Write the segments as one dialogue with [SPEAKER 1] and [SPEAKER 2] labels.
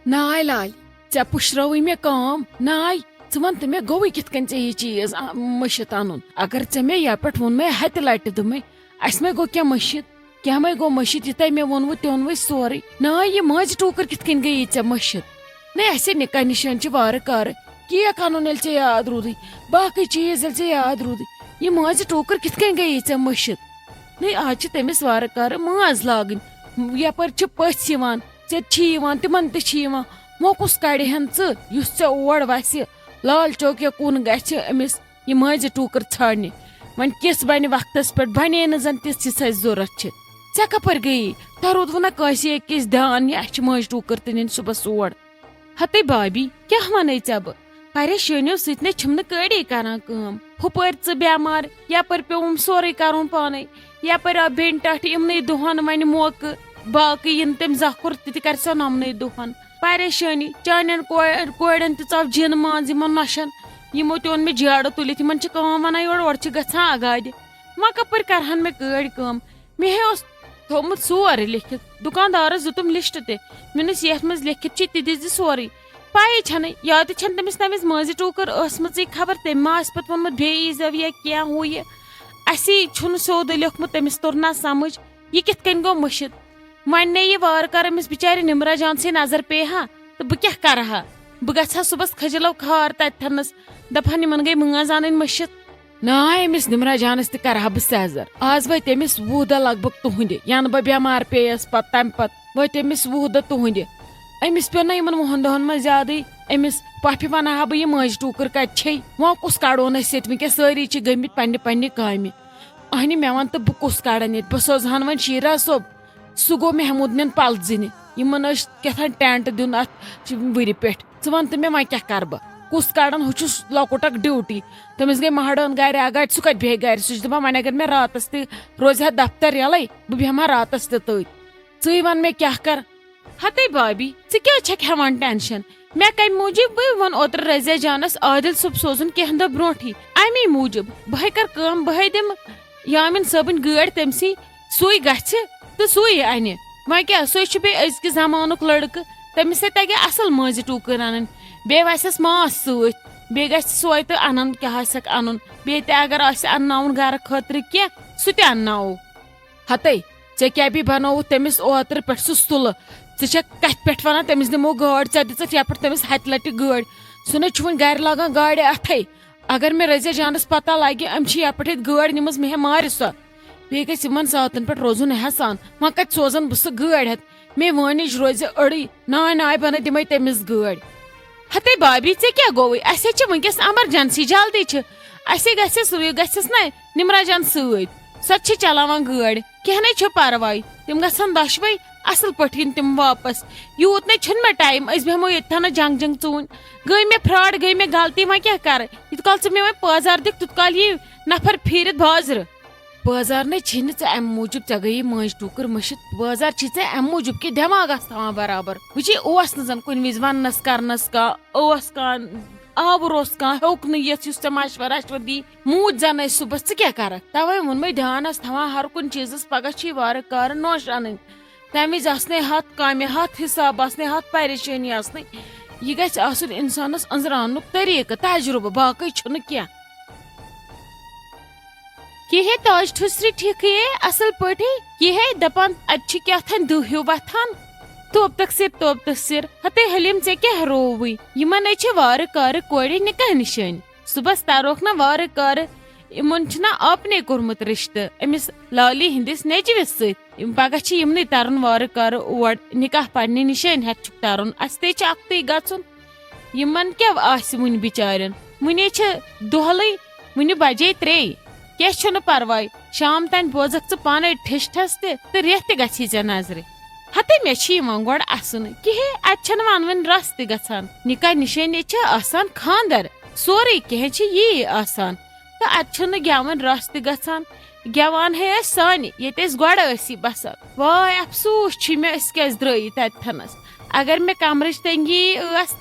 [SPEAKER 1] ناے lolly ژےٚ پُشرٲوٕے مےٚ کٲم ناے ژٕ وَن تہٕ مےٚ گوٚوٕے کِتھ کٔنۍ ژےٚ یہِ چیٖز مٔشِتھ اَنُن اگر ژےٚ مےٚ یَپہِ پٮ۪ٹھ ووٚن مےٚ ہَتہِ لَٹہِ دوٚپمَے اَسہِ مے گوٚو کینٛہہ مٔشِتھ کینٛہہ مے گوٚو مٔشِتھ یہِ تۄہہِ مےٚ ووٚنوٕ تہِ اوٚنوُے سورُے ناے یہِ ماجہِ ٹوٗکٕر کِتھ کٔنۍ گٔیی ژےٚ مٔشِتھ نَے اَسے نِکاح نِشٲنۍ چھِ وارٕ کارٕ کیک اَنُن ییٚلہِ ژےٚ یاد روٗدٕے باقٕے چیٖز ییٚلہِ ژےٚ یاد روٗدٕے یہِ ماجہِ ٹوٗکٕر کِتھ کٔنۍ گٔیی ژےٚ مٔشِتھ نَے آز چھِ تٔمِس وارٕ کارٕ ماز لاگٕنۍ یَپٲرۍ چھِ پٔژھۍ یِوان ژےٚ چھی یِوان تِمن تہِ چھی یِوان وۄنۍ کُس کَڑِ ہن ژٕ یُس ژےٚ اور وَسہِ لال چوکیا کُن گژھِ أمِس یہِ ماجہِ ٹوٗکٕر ژھانڈنہِ وۄنۍ کِژھ بَنہِ وقتس پٮ۪ٹھ بَنے نہٕ زن تِژھ یِژھ اَسہِ ضوٚرتھ چھِ ژےٚ کَپٲرۍ گٔیی تۄہہِ روٗدوٕ نا کٲنٛسہِ أکِس دھیان یہِ اَسہِ چھِ ماجہِ ٹوٗکٕر تہِ نِنۍ صُبحس اور ہتے بابی کیٛاہ وَنَے ژےٚ بہٕ پریشٲنیو سۭتۍ نَے چھِم نہٕ کٲڑی کران کٲم ہُپٲرۍ ژٕ بٮ۪مار یَپٲرۍ پیوٚوُم سورُے کَرُن پانے یَپٲرۍ آو بیٚنہِ ٹَٹھ یِمنٕے دۄہَن وۄنۍ موقعہٕ باقٕے یِنہٕ تٔمۍ زَکھُر تہِ تہِ کَرِ سۄ نۄمنٕے دۄہَن پریشٲنی چانٮ۪ن کورٮ۪ن تہِ ژاو جِن منٛز یِمن نۄشَن یِمو تہِ اوٚن مےٚ جیڈٕ تُلِتھ یِمن چھِ کٲم وَنان یورٕ چھِ گژھان اگادِ وۄنۍ کَپٲرۍ کَرٕہن مےٚ کٲڑۍ کٲم مےٚ ہے اوس تھوٚمُت سورُے لیکھِتھ دُکاندارَس دیُتُم لِسٹ تہِ مےٚ ووٚنُس یَتھ منٛز لیکھِتھ چھِ تہِ دِژ سورُے پَیی چھَنہٕ یا تہِ چھَنہٕ تٔمِس تَمہِ وِزِ مٲنٛزِ ٹوٗکٕر ٲسمٕژٕے خبر تٔمۍ ما آسہِ پَتہٕ ووٚنمُت بیٚیہِ ییٖزیو یا کینٛہہ ہُہ یہِ اَسی چھُنہٕ سیوٚد لیوکھمُت تٔمِس توٚر نہ سَمٕجھ یہِ کِتھ کٔنۍ گوٚو مٔشِتھ وۄنۍ نَے یہِ وارٕ کارٕ أمِس بِچارِ نِمرا جان سٕے نظر پیٚیہِ ہا تہٕ بہٕ کیٛاہ کَرٕ ہا بہٕ گژھٕ ہا صُبحس کھٔجِلو کھار تَتھٮ۪نَس دَپہن یِمن گٔے مٲنٛز اَنٕنۍ مٔشِتھ ناے أمِس نِمرا جانَس تہِ کَرٕ ہا بہٕ سیزر آز وٲتۍ أمِس 20 دۄہ لگ بگ تُہنٛدِ ینہٕ بہٕ بٮ۪مار پیٚیَس پَتہٕ تَمہِ پَتہٕ وٲتۍ أمِس 20 دۄہ تُہنٛدِ أمِس پیوٚو نہ یِمن 20 دۄہن منٛز زیادٕے أمِس پۄپھِ وَنہٕ ہا بہٕ یہِ ماجہِ ٹوٗکٕر کَتہِ چھے وۄنۍ کُس کَڑون أسۍ ییٚتہِ وٕنکیٚس سٲری چھِ گٔمٕتۍ پننہِ پننہِ کامہِ اہنہِ مےٚ وَن تہٕ بہٕ کُس کَڑن ییٚتہِ بہٕ سوزہن وۄنۍ شیٖرا صٲب سُہ گوٚو محموٗد نٮ۪ن پَلزِنہِ یِمن ٲسۍ کیٛاہ ٹینٹ دیُن اَتھ وٕرِ پٮ۪ٹھ ژٕ وَن تہٕ مےٚ وۄنۍ کیٛاہ کَرٕ بہٕ کُس کَڑن ہُہ چھُس لۄکُٹ اکھ ڈیوٗٹی تٔمِس گٔے مہرٲن گرِ اگاڑِ سُہ کَتہِ بیٚہہِ گرِ سُہ چھُ دَپان وۄنۍ اگر مےٚ راتَس تہِ روزِ ہا دفتر یَلَے بہٕ بیٚہمہٕ ہا راتَس تہِ تٔتۍ ژٕے وَن مےٚ کیٛاہ کَرٕ ہتے بابی ژٕ کیٛازِ چھکھ ہٮ۪وان ٹٮ۪نشَن مےٚ کَمہِ موٗجوٗب بہٕ ووٚن اوترٕ رضیا جانَس عادِل صٲب سوزُن کینٛہہ دۄہ برونٛٹھٕے اَمی موٗجوٗب بہٕ ہے کَرٕ کٲم بہٕ ہے دِمہٕ یامِن صٲبٕنۍ گٲڑۍ تٔمسٕے سُے گژھِ تہٕ سُے اَنہِ وۄنۍ کیٛاہ سُے چھُ بیٚیہِ أزکہِ زمانُک لٔڑکہٕ تٔمِس ہے تَگہِ اَصٕل مٲنٛزِ ٹوٗکٕر اَنٕنۍ بیٚیہِ وَسٮ۪س ماس سۭتۍ بیٚیہِ گژھِ سوے تہٕ اَنُن کیٛاہ آسٮ۪کھ اَنُن بیٚیہِ تہِ اگر آسہِ اَنناوُن گرٕ خٲطرٕ کینٛہہ سُہ تہِ اَنناوو ہتے ژےٚ کیٛاہ بیٚیہِ بَنووُتھ تٔمِس اوترٕ پٮ۪ٹھ سُہ سُلہٕ ژٕ چھکھ کَتھِ پٮ۪ٹھ وَنان تٔمِس دِمو گٲڑۍ ژےٚ دِژٕتھ یَپٲرۍ تٔمِس ہَتہِ لَٹہِ گٲڑۍ سُہ نَے چھُ وۄنۍ گرِ لاگان گاڑِ اَتھے اگر مےٚ رضیا جانَس پتہ لگہِ أمۍ چھِ یَپٲرۍ ییٚتہِ گٲڑۍ نِمٕژ مےٚ ہے مارِ سۄ بیٚیہِ گژھِ یِمن ذاتن پٮ۪ٹھ روزُن احسان وۄنۍ کَتہِ سوزن بہٕ سُہ گٲڑۍ ہٮ۪تھ مے وٲنِج روزِ أڑٕے ناے ناے بہٕ نَے دِمے تٔمِس گٲڑۍ ہتے بابی ژےٚ کیٛاہ گوٚوُے اَسے چھِ وٕنکیٚس ایمرجنسی جلدی چھِ اَسے گژھٮ۪س نہ نِمرا جان سۭتۍ سۄ تہِ چھِ چلاوان گٲڑۍ کینٛہہ نَے چھُ پرواے تِم گژھن دۄشوے اَصٕل پٲٹھۍ یِن تِم واپس یوٗت نَے چھُنہٕ مےٚ ٹایم أسۍ بیٚہمو ییٚتھٮ۪نس جنٛگ ژوٗنۍ گٔے مےٚ فراڈ گٔے مےٚ غلطی وۄنۍ کیٛاہ کَرٕ یوٗت کال ژٕ مےٚ وۄنۍ پٲزار دِکھ تیوٗت کال یی نفر پھیٖرِتھ بازرٕ بازار نَے چھی نہٕ ژےٚ اَمہِ موٗجوٗب ژےٚ گٔیی مٲنٛجہِ ٹوٗکٕر مٔشِتھ بازار چھی ژےٚ اَمہِ موٗجوٗب کہِ دٮ۪ماغ آس تھاوان برابر وٕچھے اوس نہٕ زَن کُنہِ وِزِ وَننس کرنس کانٛہہ اوس کانٛہہ آوُر اوس کانٛہہ ہیوٚک نہٕ یِتھ یُس ژےٚ مشوَر دی موٗدۍ زَن ٲسۍ صُبحس ژٕ کیٛاہ کَرکھ تَوے ووٚنمَے دھیان آس تھاوان ہر کُنہِ چیٖزس پگاہ چھی وارٕ کارٕ نوش اَنٕنۍ تَمہِ وِزِ آسنَے ہَتھ کامہِ ہَتھ حِساب آسنَے ہَتھ پریشٲنی آسنَے یہِ گژھِ آسُن اِنسانَس أنٛزراونُک طٔریٖقہٕ تجرُبہٕ باقٕے چھُنہٕ کینٛہہ کہِ ہے تاج ٹھُسرِ ٹھیٖکھٕے اَصٕل پٲٹھی یہِ ہے دَپان اَتہِ چھُ کیٛاتھانۍ دُہ ہیوٗ وۄتھان توبہٕ سِر ہتے حلیٖم ژےٚ کیٛاہ رووٕے یِمن ہے چھِ وارٕ کارٕ کورِ نِکاح نِشٲنۍ صُبحس تَروکھ نہ وارٕ کارٕ یِمن چھُنہ آپنے کوٚرمُت رِشتہٕ أمِس لالی ہِنٛدِس نیٚچوِس سۭتۍ پگاہ چھِ یِمنٕے تَرُن وارٕ کارٕ اور نِکاح پننہِ نِشٲنۍ ہٮ۪تھ چھُکھ تَرُن اَسہِ تے چھُ اَکھتُے گژھُن یِمن کیٛاہ آسہِ وُنہِ بِچارٮ۪ن وُنے چھِ دۄہلٕے وُنہِ بجے 3 کینٛہہ چھُنہٕ پرواے شام تانۍ بوزکھ ژٕ پانے ٹھِس تہِ تہٕ رٮ۪تھ تہِ گژھی ژےٚ نظرِ ہتے مےٚ چھِ یِوان گۄڈٕ اَسُن کہِ ہے اَتہِ چھنہٕ وَنوٕنۍ رَس تہِ گژھان نِکاح نِشٲنی چھِ آسان خانٛدر سورُے کینٛہہ چھِ یی آسان تہٕ اَتہِ چھُنہٕ گٮ۪وَن رَس تہِ گژھان گٮ۪وان ہے ٲسۍ سانہِ ییٚتہِ أسۍ گۄڈٕ ٲسی بسان واے اَفسوٗس چھُ مےٚ أسۍ کیازِ درٛٲیی تَتھٮ۪نس اگر مےٚ کمرٕچ تنٛگی ٲس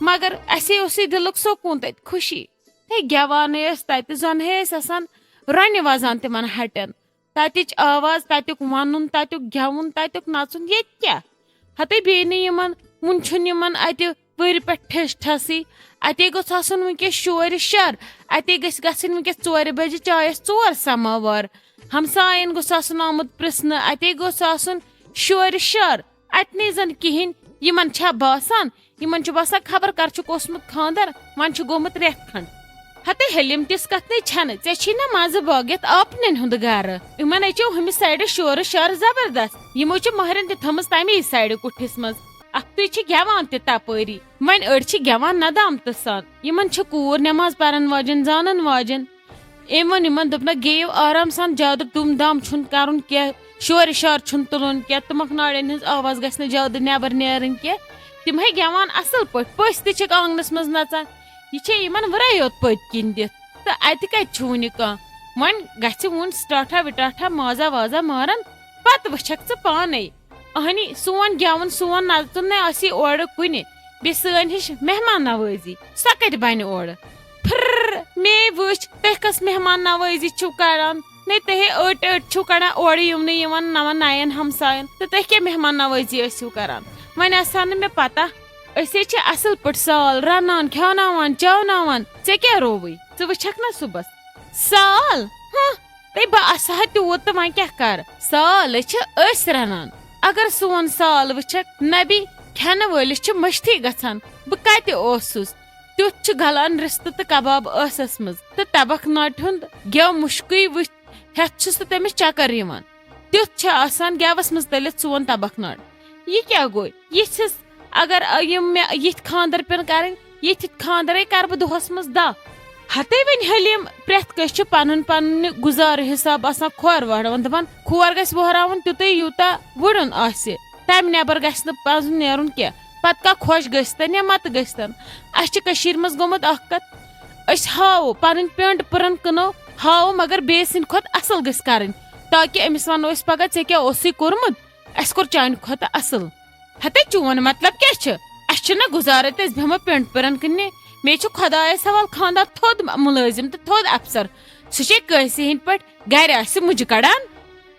[SPEAKER 1] مگر اَسے اوسُے دِلُک سکوٗن تَتہِ خوشی ہے گٮ۪وانٕے ٲسۍ تَتہِ زن ہے ٲسۍ آسان رَنہِ وزان تِمن ہٹٮ۪ن تَتِچ آواز تَتیُک وَنُن تَتیُک گٮ۪وُن تَتیُک نَژُن ییٚتہِ کیٛاہ ہتے بیٚیہِ نہٕ یِمن ون چھُنہٕ یِمن اتہِ ؤرِ پٮ۪ٹھ ٹھس ٹھسٕے اتے گوٚژھ آسُن ونکیٚس شورِ شر اتے گژھِ گژھٕنۍ ونکیٚس 4 بجہِ چایس 4 سماوار ہمساین گوٚژھ آسُن آمُت پرژھنہٕ اتے گوٚژھ آسُن شورِ شر اتنٕے زن کہیٖنۍ یِمن چھا باسان یِمن چھُ باسان خبر کر چھُکھ اوسمُت خاندر وۄنۍ چھُ گوٚمُت رٮ۪تھ کھنٛڈ ہتے حلیم تِژھ کتھ نَے چھنہٕ ژےٚ چھی نا مزٕ بٲگِتھ آپنٮ۪ن ہُنٛد گرٕ یِمن اچو ہُمہِ سایڈٕ شورٕ شر زبردست یِمو چھِ مہرٮ۪ن تہِ تھٲمٕژ تمی سایڈٕ کُٹھِس منٛز اکھتُے چھِ گٮ۪وان تہِ تپٲری وۄنۍ أڑۍ چھِ گٮ۪وان ندامتہٕ سان یِمن چھِ کوٗر نٮ۪ماز پرن واجٮ۪ن زانن واجٮ۪ن أمۍ ووٚن یِمن دوٚپنکھ گیٚیِو آرام سان زیادٕ دُم دام چھُنہٕ کرُن کینٛہہ شورِ شار چھُنہٕ تُلُن کینٛہہ تُمبکھ نارٮ۪ن ہٕنٛز آواز گژھِ نہٕ زیادٕ نٮ۪بر نیرٕنۍ کینٛہہ تِم ہے گٮ۪وان اصل پٲٹھۍ پٔژھۍ تہِ چھِکھ آنگنس منٛز نژان یہِ چھے یِمن ورٲے یوت پٔتۍ کِنۍ دِتھ تہٕ اتہِ کتہِ چھُ وُنہِ کانٛہہ وۄنۍ گژھِ وُن سٹاٹھا وٹاٹھا مازا وازا مارن پتہٕ وٕچھکھ ژٕ پانے اہنی سون گٮ۪وُن سون نژُن نے آسی اورٕ کُنہِ بیٚیہِ سٲنۍ ہِش مہمان نوٲزی سۄ کتہِ بنہِ اورٕ پھر مے وٕچھ تُہۍ کۄس مہمان نوٲزی چھِو کران نے تُہۍ أٹۍ أٹۍ چھِو کڑان اورٕ یِمنٕے یِوان نوَن نین ہمساین تہٕ تُہۍ کیٛاہ مہمان نوٲزی ٲسِو کران وۄنۍ آسان نہٕ مےٚ پتہ أسۍ ہے چھِ اصل پٲٹھۍ سال رنان کھیاوناوان چاوناوان ژےٚ کیٛاہ رووٕے ژٕ وٕچھکھ نا صُبحس سال تہٕ بہٕ آسہٕ ہا تیوٗت تہٕ وۄنۍ کیٛاہ کر سالے چھِ أسۍ رنان اگر سون سال وٕچھکھ نبی کھٮ۪نہٕ وٲلِس چھِ مٔشتھٕے گژھان بہٕ کتہِ اوسُس تیُتھ چھُ گلان رِستہٕ تہٕ کباب ٲسس منٛز تہٕ تبکھ ناٹہِ ہُنٛد گٮ۪و مُشکٕے ہٮ۪تھ چھُس نہٕ تٔمِس چکر یِوان تیُتھ چھُ آسان گٮ۪وس منٛز تٔلِتھ سون تبکھ ناٹ یہِ کیٛاہ گوٚو یِژھِس اگر یِم مےٚ یِتھۍ خاندر پٮ۪ن کرٕنۍ یِتھۍ خاندرے کرٕ بہٕ دۄہس منٛز 10 ہتے وۄنۍ حلیم پرٮ۪تھ کٲنٛسہِ چھُ پنُن پننہِ گُزارٕ حساب آسان کھور وڑوان دپان کھور گژھِ وہراوُن تیُتُے یوٗتاہ وُڑُن آسہِ تمہِ نٮ۪بر گژھِ نہٕ پزُن نیرُن کینٛہہ پتہٕ کانٛہہ خۄش گٔژھتن یا متہٕ گٔژھتن اسہِ چھِ کٔشیٖرِ منٛز گوٚمُت اکھ کتھ أسۍ ہاوو پنٕنۍ پینٹ پٕرن کٕنو ہاوو مگر بیٚیہِ سٕنٛدِ کھۄتہٕ اصل گٔژھِ کرٕنۍ تاکہِ أمِس ونو أسۍ پگاہ ژےٚ کیٛاہ اوسُے کوٚرمُت اسہِ کوٚر چانہِ کھۄتہٕ اصل ہتے چون مطلب کیٛاہ چھُ اسہِ چھُنہ گُزارت أسۍ بیٚہمو پینٹ پٕرن کٕننہِ مےٚ چھُ خۄدایس حوال خاندار تھوٚد مُلٲزِم تہٕ تھوٚد افسر سُہ چھے کٲنٛسہِ ہٕنٛدۍ پٲٹھۍ گرِ آسہِ مُجہِ کڑان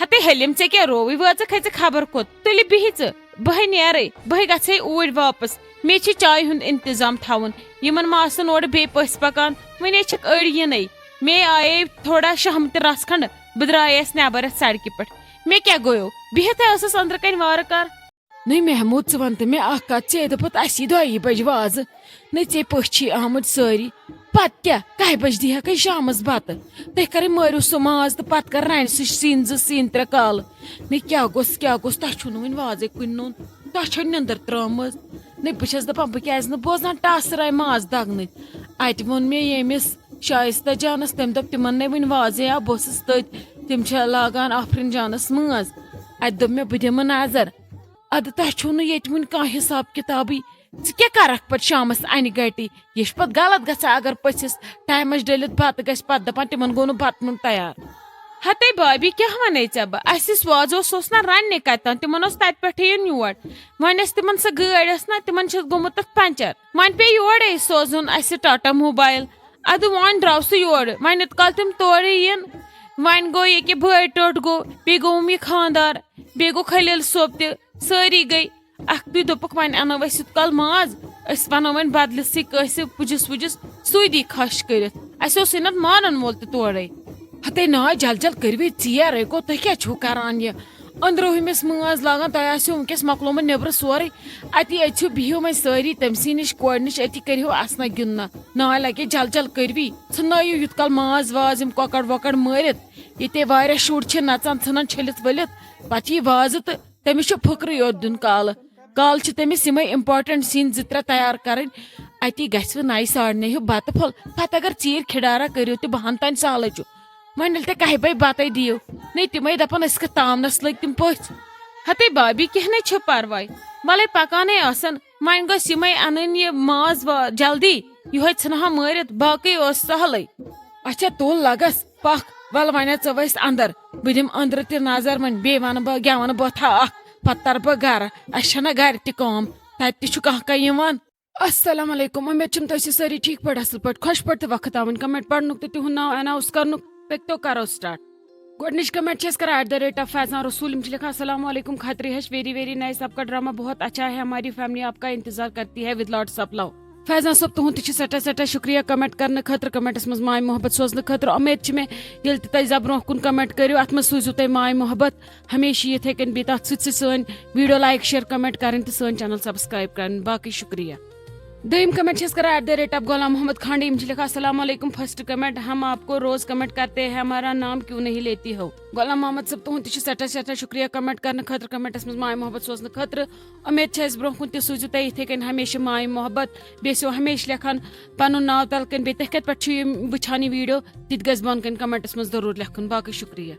[SPEAKER 1] ہتے حلیم ژےٚ کیٛاہ رووٕے وٲژٕکھ ژٕ خبر کوٚت تُلہِ بِہہِ ژٕ بہے نیرے بہے گژھے اوٗرۍ واپس مےٚ چھِ چایہِ ہُنٛد انتظام تھاوُن یِمن ما آسن اورٕ بیٚیہِ پٔژھۍ پکان وۄنۍ چھِکھ أڑۍ یِنٕے مے آیے تھوڑا شہم تہِ رس کھنڈ بہٕ درٛایس نٮ۪بر یتھ سڑکہِ پٮ۪ٹھ مےٚ کیٛاہ گوٚو بِہِتھے ٲسٕس أنٛدرٕ کَنۍ وارٕ کار نٔے محموٗد ژٕ وَن تہٕ مےٚ اکھ کتھ ژےٚ دوٚپُتھ اَسہِ یی 2 بجہِ وازٕ نٔے ژےٚ پٔژھۍ چھی آمٕتۍ سٲری پتہٕ کیٛاہ 1 بجہِ دِہکھے شامس بتہٕ تُہۍ کرے مٲرِو سُہ ماز تہٕ پتہٕ کر رنہِ سُہ سِنۍ 2 سِنۍ 3 کالہٕ نٔے کیٛاہ گوٚژھ تۄہہِ چھُو نہٕ وُنہِ وازے کُنہِ نوٚن تۄہہِ چھو نِندٕر ترٲمٕژ نٔے بہٕ چھس دپان بہٕ کیٛازِ نہٕ بوزان ٹاسراے ماز دگنٕچ اتہِ ووٚن مےٚ ییٚمِس شایستہ جانس تٔمۍ دوٚپ تِمن نَے وُنہِ وازے آو بہٕ ٲسٕس تٔتۍ تِم چھِ لاگان آفریٖن جانس مٲنٛز اتہِ دوٚپ مےٚ بہٕ دِمہٕ نظر ادٕ تۄہہِ چھُو نہٕ ییٚتہِ وُنہِ کانٛہہ حساب کِتابٕے ژٕ کیٛاہ کرکھ پتہٕ شامس انہِ گٹی یہِ چھُ پتہٕ غلط گژھان اگر پٔژھِس ٹایمس ڈٔلِتھ بتہٕ گژھِ پتہٕ دپان تِمن گوٚو نہٕ بتہٕ نوٚن تیار ہتے بابی کیٛاہ ونے ژےٚ بہٕ اسہِ یُس وازٕ اوس سُہ اوس نا رننہِ کتہِ تِمن اوس تتہِ پٮ۪ٹھٕے یُن یور وۄنۍ ٲس تِمن سۄ گٲڑۍ ٲس نا تِمن چھُ گوٚمُت تتھ پنچر وۄنۍ پیٚیہِ یورے سوزُن اسہِ ٹاٹا موبایل ادٕ وۄنۍ درٛاو سُہ یورٕ وۄنۍ یوت کال تِم تورٕ یِن وۄنۍ گوٚو ییٚکیٛاہ بٲے ٹوٚٹ گوٚو بیٚیہِ گوٚوُم یہِ خاندار بیٚیہِ گوٚو خلیل صٲب تہِ سٲری گٔے اکھتُے دوٚپُکھ وۄنۍ انو أسۍ یوت کال ماز أسۍ ونو وۄنۍ بدلسٕے کٲنٛسہِ پُجِس وُجِس سُے دی خش کٔرِتھ اسہِ اوسُے نتہٕ مانن وول تہِ تورے ہتے نا جل جل کٔرِوٕے ژیر گوٚو تُہۍ کیٛاہ چھُو کران یہِ أنٛدرٕ ہُمِس مٲنٛز لاگان تۄہہِ آسیو وٕنکیٚس مۄکلومُت نیٚبرٕ سورُے اتی أژِو بِہِو وۄنۍ سٲری تٔمسٕے نِش کورِ نِش أتی کٔرِہو اسنہ گِنٛدنہ نا لگے جل جل کٔرِوٕے ژھٕنٲیِو یوٗت کال ماز واز یِم کۄکر وۄکر مٲرِتھ ییٚتے واریاہ شُرۍ چھِ نژان ژھٕنان چھٔلِتھ ؤلِتھ پتہٕ یی وازٕ تہٕ تٔمِس چھُ پھٕکرٕے یوت دیُن کالہٕ چھِ تٔمِس یِمے اِمپاٹنٹ سِنۍ 2-3 تیار کرٕنۍ اتی گژھِ نَیہِ ساڑنہِ ہیوٗ بتہٕ پھوٚل پتہٕ اگر ژیٖرۍ کھِڈارا کٔرِو تہِ بہن تانۍ سہلٕے چھُ وۄنۍ ییٚلہِ تُہۍ 1 بجہِ بتے دِیِو نٔے تِمے دپان أسۍ کِتھ تامنس لٔگۍ تِم پٔژھۍ ہتے بابی کینٛہہ نَے چھُ پرواے وَلے پکانے آسن وۄنۍ گٔژھ یِمے انٕنۍ یہِ ماز جلدی یِہوے ژھٕنہا مٲرِتھ باقٕے اوس سہلٕے اچھا تُل لگس پکھ ول وۄنۍ ژٕ ؤسۍ انٛدر بہٕ دِمہٕ أنٛدرٕ تہِ نظر وۄنۍ بیٚیہِ ونہٕ بہٕ گٮ۪ونہٕ بٲتھا اکھ پتہٕ تر بہٕ گرٕ اسہِ چھنہ گرِ تہِ کٲم تتہِ تہِ چھُ کانٛہہ یِوان السلام علیکم امید چھُم تُہۍ چھِو سٲری ٹھیٖک پٲٹھۍ اصل پٲٹھۍ خۄش پٲٹھۍ تہٕ وقت آوٕنۍ کمنٹ پرنُک تہٕ تِہُنٛد ناو اناوُس کرنُک پٔکتو کرو سٹارٹ گۄڈنِچ کمنٹ چھس کران @ فیضان رسول لکھا السلام علیکم خطرے ہش ویری ویری نائس آپ کا ڈرامہ بہت اچھا ہے ہماری فیملی آپ کا انتظار کرتی ہے ود لاٹس آف لو فیضان صٲب تُہُنٛد تہِ چھُ سٮ۪ٹھاہ سٮ۪ٹھاہ شُکریہ کمنٹ کرنہٕ خٲطرٕ کمنٹس منٛز ماے محبت سوزنہٕ خٲطرٕ اُمید چھِ مےٚ ییٚلہِ تہِ تُہۍ زِ برونٛہہ کُن کمنٹ کٔرِو اَتھ منٛز سوٗزِو تُہۍ ماے محبت ہمیشہِ یِتھَے کٔنۍ بیٚیہِ تَتھ سۭتۍ سۭتۍ سٲنۍ ویٖڈیو لایک شیر کمنٹ کَرٕنۍ تہٕ سٲنۍ چینل سبسکرایب کَرٕنۍ باقٕے شُکریہ دوٚیِم کمنٹ چھس کران @ غلام محمد خانڈے یِم چھِ لکھان السلام علیکم فرسٹ کمنٹ ہم آپ کو روز کمنٹ کرتے ہیں ہمارا نام کیوں نہیں لیتی ہو غلام محمد صٲب تُہُنٛد تہِ چھُ سٮ۪ٹھاہ سٮ۪ٹھاہ شُکریہ کمنٹ کرنہٕ خٲطرٕ کمنٹس منٛز ماے محبت سوزنہٕ خٲطرٕ اُمید چھِ اَسہِ برونٛہہ کُن تہِ سوٗزِو تُہۍ یِتھَے کٔنۍ ہمیشہِ ماے محبت بیٚیہِ ٲسِو ہمیشہِ لیکھان پنُن ناو تَلہٕ کٔنۍ بیٚیہِ تُہۍ کَتہِ پٮ۪ٹھ چھِو یِم وٕچھان یہِ ویٖڈیو تہِ تہِ گژھِ بۄن کَنۍ کمنٹس منٛز ضروٗر لیکھُن باقٕے شُکریہ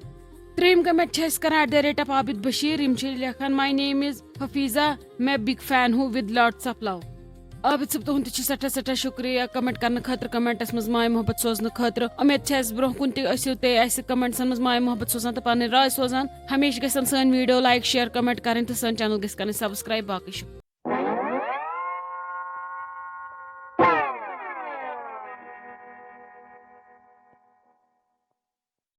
[SPEAKER 1] ترٛیٚیِم کمنٹ چھِ أسۍ کران @ عابد بشیٖر یِم چھِ لیکھان ماے نیم از حفیظہ میں بگ فین ہوں ود لاٹس آف لو عابد صٲب تُہُنٛد تہِ چھُ سٮ۪ٹھاہ سٮ۪ٹھاہ شُکریہ کمنٹ کرنہٕ خٲطرٕ کمنٹس منٛز ماے محبت سوزنہٕ خٲطرٕ اُمید چھِ اَسہِ برونٛہہ کُن تہِ ٲسِو تُہۍ اَسہِ کمنٹسن منٛز ماے محبت سوزان تہٕ پنٕنۍ راے سوزان ہمیشہِ گژھن سٲنۍ ویٖڈیو لایک شیر کمنٹ کرٕنۍ تہٕ سٲنۍ چینل گژھِ کرٕنۍ سبسکرایب باقٕے شُکریہ